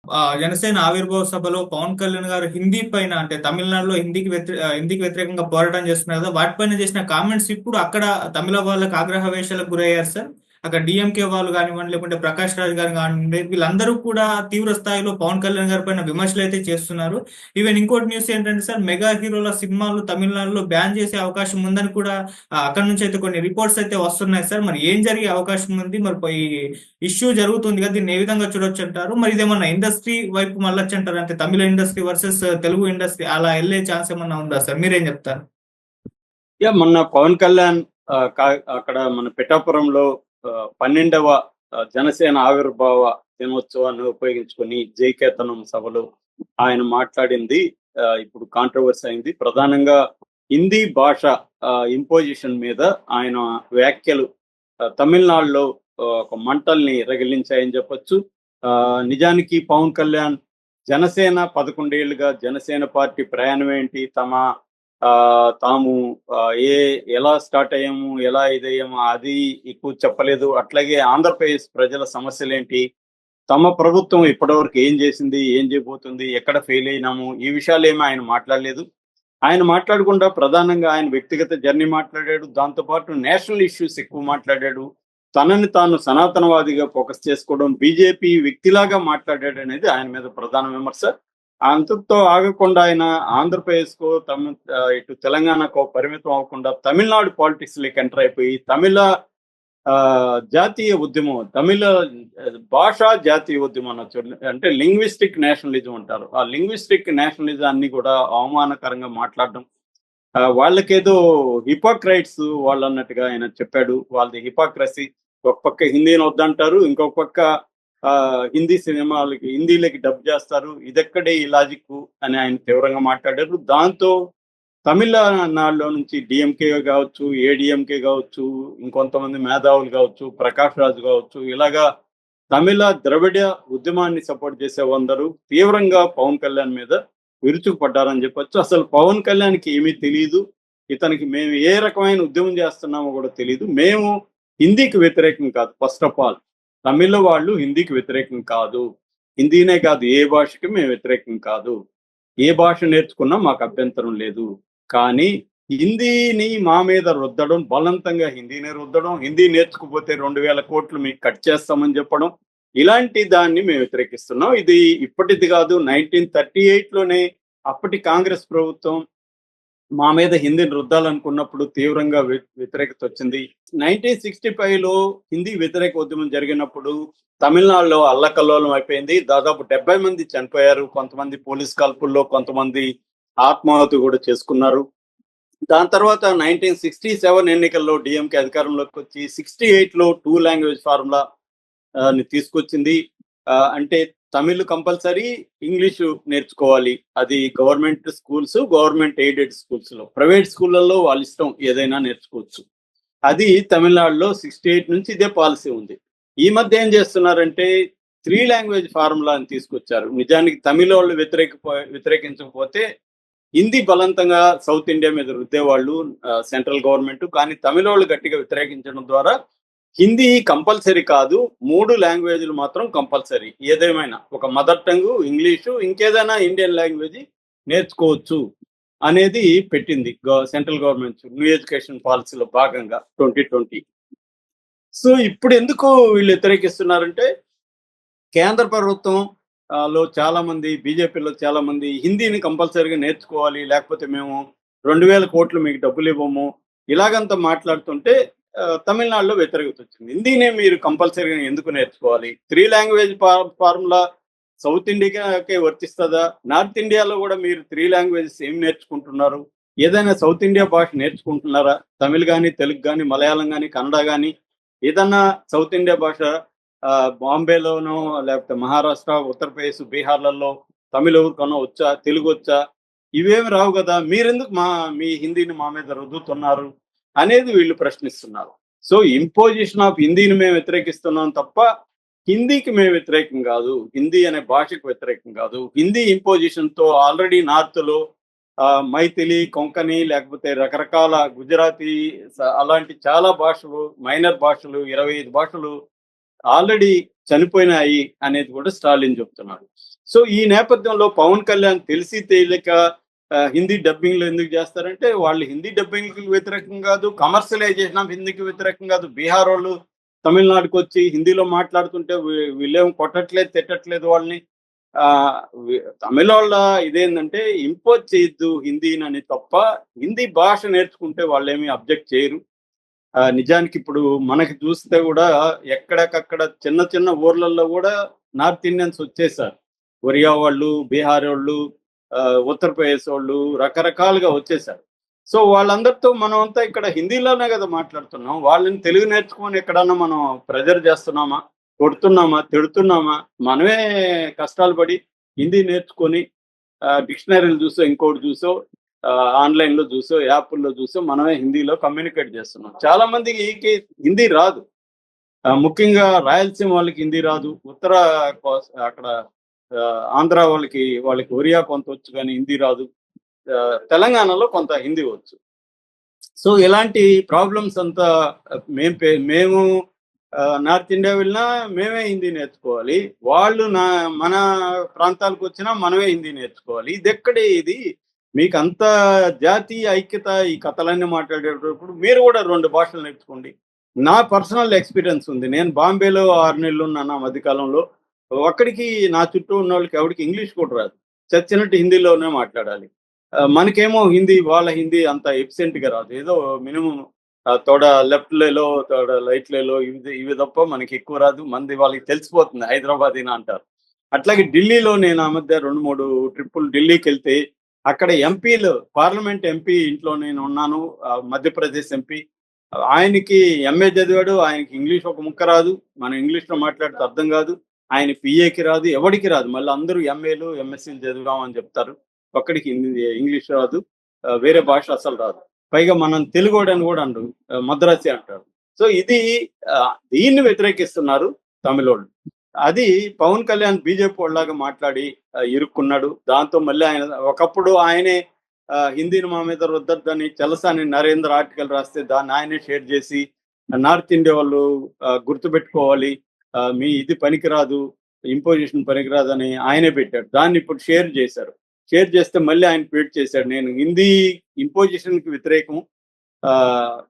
జనసేన ఆవిర్భావ సభలో పవన్ కళ్యాణ్ గారు హిందీ పైన అంటే తమిళనాడులో హిందీకి వ్యతిరేకంగా పోరాటం చేస్తున్నారు కదా, వాటిపైన చేసిన కామెంట్స్ ఇప్పుడు అక్కడ తమిళ వాళ్ళకి ఆగ్రహ వేశాలకు గురయ్యారు సార్. అక్కడ డిఎంకే వాళ్ళు కానివ్వండి, లేకుంటే ప్రకాష్ రాజ్ గారు కానివ్వండి, వీళ్ళందరూ కూడా తీవ్ర స్థాయిలో పవన్ కళ్యాణ్ గారి పైన విమర్శలు అయితే చేస్తున్నారు. ఈవెన్ ఇంకోటి న్యూస్ ఏంటంటే సార్, మెగా హీరోల సినిమాలు తమిళనాడులో బ్యాన్ చేసే అవకాశం ఉందని కూడా అక్కడ నుంచి అయితే కొన్ని రిపోర్ట్స్ అయితే వస్తున్నాయి సార్. మరి ఏం జరిగే అవకాశం ఉంది, మరి ఇష్యూ జరుగుతుంది కదా, దీన్ని ఏ విధంగా చూడొచ్చు అంటారు? మరి ఇదేమన్నా ఇండస్ట్రీ వైపు మళ్ళొచ్చు అంటారు, అంటే తమిళ ఇండస్ట్రీ వర్సెస్ తెలుగు ఇండస్ట్రీ అలా వెళ్ళే ఛాన్స్ ఏమన్నా ఉందా సార్? మీరేం చెప్తారు? మొన్న పవన్ కళ్యాణ్ అక్కడ మన పిఠాపురంలో 12వ జనసేన ఆవిర్భావ దినోత్సవాన్ని ఉపయోగించుకొని జైకేతనం సభలో ఆయన మాట్లాడింది ఇప్పుడు కాంట్రవర్సీ అయింది. ప్రధానంగా హిందీ భాష ఇంపోజిషన్ మీద ఆయన వ్యాఖ్యలు తమిళనాడులో ఒక మంటల్ని రగిలించాయని చెప్పొచ్చు. నిజానికి పవన్ కళ్యాణ్ జనసేన 11 ఏళ్లుగా జనసేన పార్టీ ప్రయాణం ఏంటి, తాము ఎలా స్టార్ట్ అయ్యాము, ఎలా ఇదయ్యాము అది ఎక్కువ చెప్పలేదు. అట్లాగే ఆంధ్రప్రదేశ్ ప్రజల సమస్యలేంటి, తమ ప్రభుత్వం ఇప్పటివరకు ఏం చేసింది, ఏం చేయబోతుంది, ఎక్కడ ఫెయిల్ అయినాము, ఈ విషయాలేమీ ఆయన మాట్లాడలేదు. ఆయన మాట్లాడకుండా ప్రధానంగా ఆయన వ్యక్తిగత జర్నీ మాట్లాడాడు. దాంతోపాటు నేషనల్ ఇష్యూస్ ఎక్కువ మాట్లాడాడు. తనని తాను సనాతనవాదిగా ఫోకస్ చేసుకోవడం, బీజేపీ వ్యక్తిలాగా మాట్లాడాడు అనేది ఆయన మీద ప్రధాన విమర్శ. అంతటితో ఆగకుండా ఆయన ఆంధ్రప్రదేశ్కో ఇటు తెలంగాణకో పరిమితం అవ్వకుండా తమిళనాడు పాలిటిక్స్ లోకి ఎంటర్ అయిపోయి జాతీయ ఉద్యమం, తమిళ భాషా జాతీయ ఉద్యమం అనొచ్చు, అంటే లింగ్విస్టిక్ నేషనలిజం అంటారు. ఆ లింగ్విస్టిక్ నేషనలిజాన్ని కూడా అవమానకరంగా మాట్లాడడం, వాళ్ళకేదో హిపోక్రైట్స్ వాళ్ళు అన్నట్టుగా ఆయన చెప్పాడు. వాళ్ళది హిపోక్రసీ. ఒక పక్క హిందీని వద్దంటారు, ఇంకొక పక్క హిందీ సినిమాలకి హిందీలోకి డబ్ చేస్తారు, ఇదెక్కడే ఈ లాజిక్ అని ఆయన తీవ్రంగా మాట్లాడారు. దాంతో తమిళనాడులో నుంచి డిఎంకే కావచ్చు, ఏడిఎంకే కావచ్చు, ఇంకొంతమంది మేధావులు కావచ్చు, ప్రకాష్ రాజు కావచ్చు, ఇలాగా తమిళ ద్రవిడ ఉద్యమాన్ని సపోర్ట్ చేసే అందరూ తీవ్రంగా పవన్ కళ్యాణ్ మీద విరుచుకుపడ్డారని చెప్పొచ్చు. అసలు పవన్ కళ్యాణ్కి ఏమీ తెలియదు, ఇతనికి మేము ఏ రకమైన ఉద్యమం చేస్తున్నామో కూడా తెలియదు. మేము హిందీకి వ్యతిరేకం కాదు, ఫస్ట్ ఆఫ్ ఆల్ తమిళ వాళ్ళు హిందీకి వ్యతిరేకం కాదు, హిందీనే కాదు ఏ భాషకి మేము వ్యతిరేకం కాదు, ఏ భాష నేర్చుకున్నా మాకు అభ్యంతరం లేదు. కానీ హిందీని మా మీద రుద్దడం, బలవంతంగా హిందీని రుద్దడం, హిందీ నేర్చుకుపోతే 2,000 కోట్లు మీకు కట్ చేస్తామని చెప్పడం, ఇలాంటి దాన్ని మేము వ్యతిరేకిస్తున్నాం. ఇది ఇప్పటిది కాదు, 1938లోనే అప్పటి కాంగ్రెస్ ప్రభుత్వం మా మీద హిందీని రుద్దాలనుకున్నప్పుడు తీవ్రంగా వ్యతిరేకత వచ్చింది. 1965లో హిందీ వ్యతిరేక ఉద్యమం జరిగినప్పుడు తమిళనాడులో అల్లకల్లోలం అయిపోయింది. దాదాపు 70 మంది చనిపోయారు. కొంతమంది పోలీస్ కాల్పుల్లో, కొంతమంది ఆత్మాహుతి కూడా చేసుకున్నారు. దాని తర్వాత 1967 ఎన్నికల్లో డిఎంకే అధికారంలోకి వచ్చి 68లో 2 లాంగ్వేజ్ ఫార్ములా ని తీసుకొచ్చింది. అంటే తమిళ్ కంపల్సరీ, ఇంగ్లీషు నేర్చుకోవాలి. అది government schools, government aided schools లో. ప్రైవేట్ స్కూళ్ళల్లో వాళ్ళ ఇష్టం ఏదైనా నేర్చుకోవచ్చు. అది తమిళనాడులో 68 నుంచి ఇదే పాలసీ ఉంది. ఈ మధ్య ఏం చేస్తున్నారంటే 3 లాంగ్వేజ్ ఫార్ములా అని తీసుకొచ్చారు. నిజానికి తమిళ వాళ్ళు వ్యతిరేకించకపోతే హిందీ బలవంతంగా సౌత్ ఇండియా మీద రుద్దేవాళ్ళు సెంట్రల్ గవర్నమెంట్. కానీ తమిళ వాళ్ళు గట్టిగా వ్యతిరేకించడం ద్వారా హిందీ కంపల్సరీ కాదు, 3 లాంగ్వేజ్లు మాత్రం కంపల్సరీ. ఏదేమైనా ఒక మదర్ టంగ్, ఇంగ్లీషు, ఇంకేదైనా ఇండియన్ లాంగ్వేజ్ నేర్చుకోవచ్చు అనేది పెట్టింది సెంట్రల్ గవర్నమెంట్ న్యూ ఎడ్యుకేషన్ పాలసీలో భాగంగా 2020. సో ఇప్పుడు ఎందుకు వీళ్ళు వ్యతిరేకిస్తున్నారంటే కేంద్ర ప్రభుత్వం లో చాలా మంది, బీజేపీలో చాలా మంది హిందీని కంపల్సరీగా నేర్చుకోవాలి, లేకపోతే మేము 2,000 కోట్లు మీకు డబ్బులు ఇవ్వము, ఇలాగంతా మాట్లాడుతుంటే తమిళనాడులో వ్యతిరేకత వచ్చింది. హిందీనే మీరు కంపల్సరీగా ఎందుకు నేర్చుకోవాలి? 3 లాంగ్వేజ్ ఫార్ములా సౌత్ ఇండియాకే వర్తిస్తుందా? నార్త్ ఇండియాలో కూడా మీరు 3 లాంగ్వేజెస్ ఏం నేర్చుకుంటున్నారు? ఏదైనా సౌత్ ఇండియా భాష నేర్చుకుంటున్నారా? తమిళ్ కానీ, తెలుగు కానీ, మలయాళం కానీ, కన్నడ కానీ, ఏదన్నా సౌత్ ఇండియా భాష బాంబేలోనో, లేకపోతే మహారాష్ట్ర, ఉత్తరప్రదేశ్, బీహార్లలో తమిళ ఎవరికన్నా వచ్చా, తెలుగు వచ్చా? ఇవేమి రావు కదా, మీరెందుకు మీ హిందీని మా మీద రుద్దుతున్నారు అనేది వీళ్ళు ప్రశ్నిస్తున్నారు. సో ఇంపోజిషన్ ఆఫ్ హిందీని మేము వ్యతిరేకిస్తున్నాం తప్ప హిందీకి మేము వ్యతిరేకం కాదు, హిందీ అనే భాషకు వ్యతిరేకం కాదు. హిందీ ఇంపోజిషన్ తో ఆల్రెడీ నార్త్ లో మైథిలి, కొంకణి, లేకపోతే రకరకాల గుజరాతీ, అలాంటి చాలా భాషలు, మైనర్ భాషలు, 25 భాషలు ఆల్రెడీ చనిపోయినాయి అనేది కూడా స్టాలిన్ చెప్తున్నారు. సో ఈ నేపథ్యంలో పవన్ కళ్యాణ్ తెలిసి తెలియక హిందీ డబ్బింగ్లు ఎందుకు చేస్తారంటే వాళ్ళు హిందీ డబ్బింగ్కి వ్యతిరేకం కాదు, కమర్షియలైజేషన్ ఆఫ్ హిందీకి వ్యతిరేకం కాదు. బీహార్ వాళ్ళు తమిళనాడుకు వచ్చి హిందీలో మాట్లాడుతుంటే వీళ్ళేం కొట్టట్లేదు, తిట్టట్లేదు వాళ్ళని. తమిళ వాళ్ళ ఇదేంటంటే ఇంపోజ్ చేయొద్దు హిందీని అని తప్ప, హిందీ భాష నేర్చుకుంటే వాళ్ళేమీ అబ్జెక్ట్ చేయరు. నిజానికి ఇప్పుడు మనకి చూస్తే కూడా ఎక్కడికక్కడ చిన్న చిన్న ఊర్లలో కూడా నార్త్ ఇండియన్స్ వచ్చేసారు. ఒరియా వాళ్ళు, బీహార్ వాళ్ళు, ఉత్తరప్రదేశ్ వాళ్ళు రకరకాలుగా వచ్చేసారు. సో వాళ్ళందరితో మనం అంతా ఇక్కడ హిందీలోనే కదా మాట్లాడుతున్నాం. వాళ్ళని తెలుగు నేర్చుకొని ఎక్కడన్నా మనం ప్రెజర్ చేస్తున్నామా, కొడుతున్నామా, తిడుతున్నామా? మనమే కష్టాలు పడి హిందీ నేర్చుకొని డిక్షనరీలు చూసో, ఇంకోటి చూసో, ఆన్లైన్లో చూసో, యాప్ల్లో చూసో మనమే హిందీలో కమ్యూనికేట్ చేస్తున్నాం. చాలా మందికి హిందీ రాదు. ముఖ్యంగా రాయలసీమ వాళ్ళకి హిందీ రాదు. ఉత్తర అక్కడ ఆంధ్ర వాళ్ళకి ఒరియా కొంత వచ్చు కానీ హిందీ రాదు. తెలంగాణలో కొంత హిందీ వచ్చు. సో ఇలాంటి ప్రాబ్లమ్స్ అంతా మేము నార్త్ ఇండియా వెళ్ళినా మేమే హిందీ నేర్చుకోవాలి, వాళ్ళు మన ప్రాంతాలకు వచ్చినా మనమే హిందీ నేర్చుకోవాలి. ఇది ఎక్కడే ఇది? మీకు అంత జాతీయ ఐక్యత ఈ కథలన్నీ మాట్లాడేటప్పుడు మీరు కూడా 2 భాషలు నేర్చుకోండి. నా పర్సనల్ ఎక్స్పీరియన్స్ ఉంది. నేను బాంబేలో 6 నెలలు ఉన్నాను ఆ మధ్యకాలంలో. అక్కడికి నా చుట్టూ ఉన్న వాళ్ళకి ఎవరికి ఇంగ్లీష్ కూడా రాదు. చచ్చినట్టు హిందీలోనే మాట్లాడాలి. మనకేమో హిందీ, వాళ్ళ హిందీ అంత ఎఫిషియెంట్గా రాదు. ఏదో మినిమం తోడ లెఫ్ట్ లేలో, తోడ రైట్ లేలో ఇవి తప్ప మనకి ఎక్కువ రాదు. మంది వాళ్ళకి తెలిసిపోతుంది హైదరాబాదీనా అంటారు. అట్లాగే ఢిల్లీలో నేను ఆ మధ్య 2-3 ట్రిప్పులు ఢిల్లీకి వెళ్తే అక్కడ ఎంపీలు, పార్లమెంట్ ఎంపీ ఇంట్లో నేను ఉన్నాను. మధ్యప్రదేశ్ ఎంపీ, ఆయనకి ఎంఏ చదివాడు, ఆయనకి ఇంగ్లీష్ ఒక ముక్క రాదు. మనం ఇంగ్లీష్లో మాట్లాడితే అర్థం కాదు. ఆయన పిఏకి రాదు, ఎవరికి రాదు. మళ్ళీ అందరూ ఎంఏలు ఎంఎస్సీలు చదివామని చెప్తారు. ఒక్కడికి ఇంగ్లీష్ రాదు, వేరే భాష అసలు రాదు. పైగా మనం తెలుగోడని కూడా అంటారు, మద్రాసి అంటారు. సో ఇది దీన్ని వ్యతిరేకిస్తున్నారు తమిళోళ్ళు. అది పవన్ కళ్యాణ్ బీజేపీ వాళ్ళలాగా మాట్లాడి ఇరుక్కున్నాడు. దాంతో మళ్ళీ ఆయన ఒకప్పుడు ఆయనే హిందీని మా మీద రుద్దద్దని చలసాని నరేంద్ర ఆర్టికల్ రాస్తే దాన్ని ఆయనే షేర్ చేసి నార్త్ ఇండియా వాళ్ళు గుర్తుపెట్టుకోవాలి, మీ ఇది పనికిరాదు, ఇంపోజిషన్ పనికిరాదని ఆయనే పెట్టాడు. దాన్ని ఇప్పుడు షేర్ చేశారు. షేర్ చేస్తే మళ్ళీ ఆయన ట్వీట్ చేశాడు, నేను హిందీ ఇంపోజిషన్కి వ్యతిరేకం,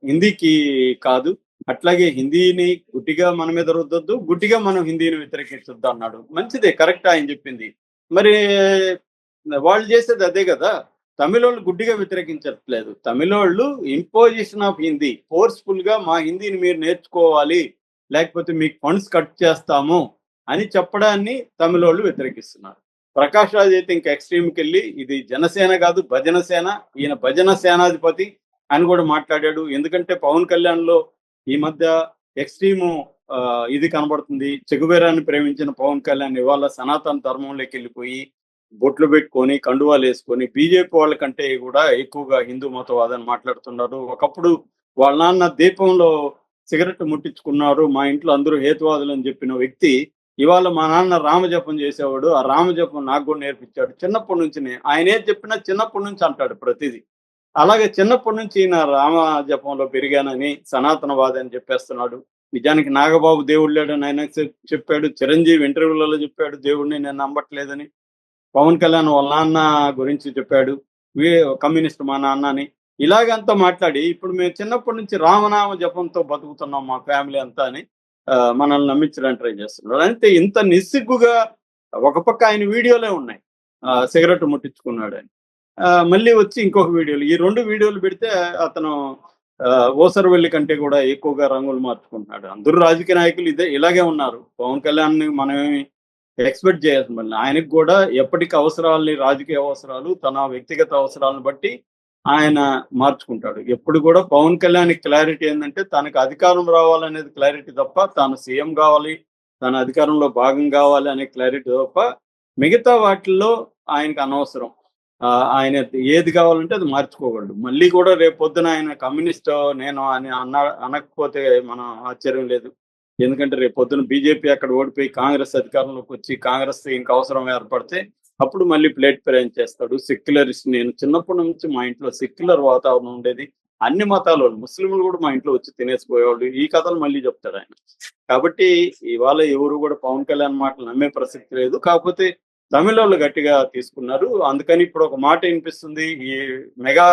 హిందీకి కాదు. అట్లాగే హిందీని గుడ్డిగా మన మీద రుద్దొద్దు, గుడ్డిగా మనం హిందీని వ్యతిరేకించొద్దు అన్నాడు. మంచిదే, కరెక్ట్ ఆయన చెప్పింది. మరి వాళ్ళు చేసేది అదే కదా. తమిళోళ్ళు గుడ్డిగా వ్యతిరేకించట్లేదు. తమిళోళ్ళు ఇంపోజిషన్ ఆఫ్ హిందీ, ఫోర్స్ఫుల్ గా మా హిందీని మీరు నేర్చుకోవాలి, లేకపోతే మీకు ఫండ్స్ కట్ చేస్తాము అని చెప్పడాన్ని తమిళోళ్ళు వ్యతిరేకిస్తున్నారు. ప్రకాష్ రాజ్ అయితే ఇంకా ఎక్స్ట్రీమ్కి వెళ్ళి ఇది జనసేన కాదు భజన సేన, ఈయన భజన సేనాధిపతి అని కూడా మాట్లాడాడు. ఎందుకంటే పవన్ కళ్యాణ్లో ఈ మధ్య ఎక్స్ట్రీము ఇది కనబడుతుంది. చెగుబేరాన్ని ప్రేమించిన పవన్ కళ్యాణ్ ఇవాళ సనాతన ధర్మంలోకి వెళ్ళిపోయి బొట్లు పెట్టుకొని కండువాలు వేసుకొని బీజేపీ వాళ్ళకంటే కూడా ఎక్కువగా హిందూ మతవాదాన్ని మాట్లాడుతున్నారు. ఒకప్పుడు వాళ్ళ నాన్న దీపంలో సిగరెట్ ముట్టించుకున్నారు, మా ఇంట్లో అందరూ హేతువాదులు అని చెప్పిన వ్యక్తి ఇవాళ మా నాన్న రామజపం చేసేవాడు, ఆ రామజపం నాకు కూడా నేర్పించాడు చిన్నప్పటి నుంచినే. ఆయన ఏం చెప్పినా చిన్నప్పటి నుంచి అంటాడు ప్రతిదీ. అలాగే చిన్నప్పటి నుంచి ఈయన రామజపంలో పెరిగానని సనాతనవాది అని చెప్పేస్తున్నాడు. నిజానికి నాగబాబు దేవుడు లేడని ఆయన చెప్పాడు. చిరంజీవి ఇంటర్వ్యూలలో చెప్పాడు దేవుడిని నేను నమ్మట్లేదని. పవన్ కళ్యాణ్ వాళ్ళ నాన్న గురించి చెప్పాడు, కమ్యూనిస్ట్ మా నాన్న అని. ఇలాగంతా మాట్లాడి ఇప్పుడు మేము చిన్నప్పటి నుంచి రామనామ జపంతో బతుకుతున్నాం మా ఫ్యామిలీ అంతా అని మనల్ని నమ్మించడానికి ట్రై చేస్తున్నాడు. అంటే ఇంత నిస్సిగ్గుగా ఒక పక్క ఆయన వీడియోలే ఉన్నాయి, సిగరెట్ ముట్టించుకున్నాడు అని. మళ్ళీ వచ్చి ఇంకొక వీడియోలు, ఈ 2 వీడియోలు పెడితే అతను ఓసరవెల్లి కంటే కూడా ఎక్కువగా రంగులు మార్చుకుంటున్నాడు. అందరూ రాజకీయ నాయకులు ఇలాగే ఉన్నారు. పవన్ కళ్యాణ్ మనమేమి ఎక్స్పెక్ట్ చేయాల్సి, మళ్ళీ ఆయనకు కూడా ఎప్పటికీ అవసరాలని, రాజకీయ అవసరాలు, తన వ్యక్తిగత అవసరాలను బట్టి ఆయన మార్చుకుంటాడు. ఎప్పుడు కూడా పవన్ కళ్యాణ్ క్లారిటీ ఏంటంటే తనకు అధికారం రావాలనేది క్లారిటీ తప్ప, తాను సీఎం కావాలి, తన అధికారంలో భాగం కావాలి అనే క్లారిటీ తప్ప మిగతా వాటిల్లో ఆయనకు అనవసరం. ఆయన ఏది కావాలంటే అది మార్చుకోగలడు. మళ్ళీ కూడా రేపు పొద్దున ఆయన కమ్యూనిస్ట్ నేను అని అనకపోతే మనం ఆశ్చర్యం లేదు. ఎందుకంటే రేపు పొద్దున బీజేపీ అక్కడ ఓడిపోయి కాంగ్రెస్ అధికారంలోకి వచ్చి కాంగ్రెస్ ఇంకా అవసరం ఏర్పడితే అప్పుడు మళ్ళీ ప్లేట్ ప్రయాణం చేస్తాడు. సెక్యులరిస్ట్, నేను చిన్నప్పటి నుంచి మా ఇంట్లో సెక్యులర్ వాతావరణం ఉండేది, అన్ని మతాల వాళ్ళు, ముస్లింలు కూడా మా ఇంట్లో వచ్చి తినేసిపోయేవాళ్ళు. ఈ కథలు మళ్ళీ చెప్తారు ఆయన. కాబట్టి ఇవాళ ఎవరు కూడా పవన్ కళ్యాణ్ మాటలు నమ్మే ప్రసక్తి లేదు. కాకపోతే తమిళోళ్ళు గట్టిగా తీసుకున్నారు. అందుకని ఇప్పుడు ఒక మాట వినిపిస్తుంది, ఈ మెగా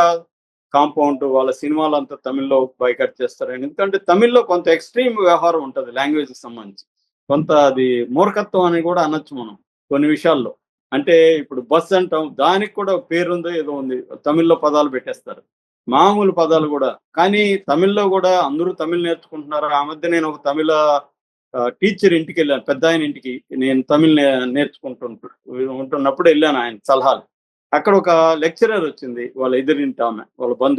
కాంపౌండ్ వాళ్ళ సినిమాలంతా తమిళ్లో బైకట్ చేస్తారని. ఎందుకంటే తమిళ్లో కొంత ఎక్స్ట్రీమ్ వ్యవహారం ఉంటుంది లాంగ్వేజ్ కి సంబంధించి. కొంత అది మూర్ఖత్వం అని కూడా అనొచ్చు మనం కొన్ని విషయాల్లో. అంటే ఇప్పుడు బస్ అంటాం, దానికి కూడా ఒక పేరుందో ఏదో ఉంది, తమిళ్లో పదాలు పెట్టేస్తారు, మామూలు పదాలు కూడా. కానీ తమిళ్లో కూడా అందరూ తమిళ్ నేర్చుకుంటున్నారు. ఆ మధ్య నేను ఒక తమిళ టీచర్ ఇంటికి వెళ్ళాను, పెద్ద ఆయన ఇంటికి. నేను తమిళ్ ఉంటున్నప్పుడు వెళ్ళాను ఆయన సలహాలు. అక్కడ ఒక లెక్చరర్ వచ్చింది, వాళ్ళ ఎదురింటి ఆమె, వాళ్ళ బంధువు.